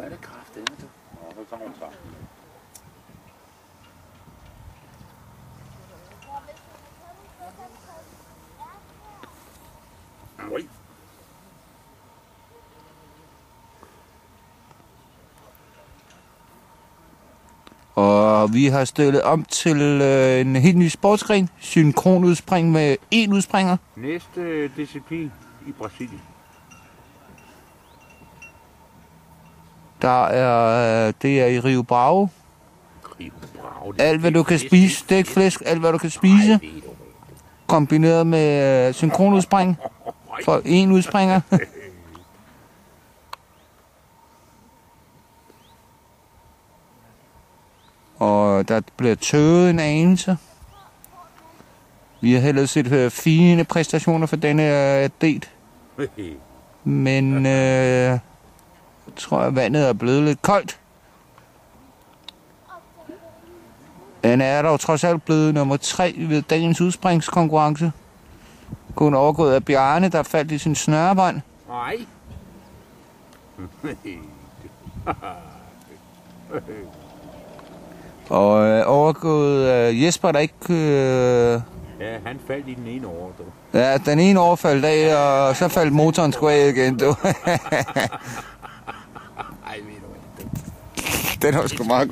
gør det kraftedeme, du. Og så tager hun sammen. Ui. Og vi har stillet om til en helt ny sportsgren. Synkronudspring med én udspringer. Næste disciplin i Brasilien. Det er i Rio Bravo. Rio Bravo. Alt hvad du kan spise, stegt flæsk, alt hvad du kan spise. Kombineret med synkronudspring for én udspringer. Og der bliver tøvet en anelse. Vi har heller set fine præstationer for denne atlet. Men jeg tror, at vandet er blevet lidt koldt. Den er dog trods alt blevet nummer 3 ved dagens udspringskonkurrence. Kun overgået af Bjarne, der faldt i sin snørebånd. Nej. Og overgået af Jesper, der ikke... Ja, han faldt i den ene år, du. Ja, den ene år faldt af, og så faldt motoren sgu af igen, du. Ej, ved du hvad? Den var sgu meget god.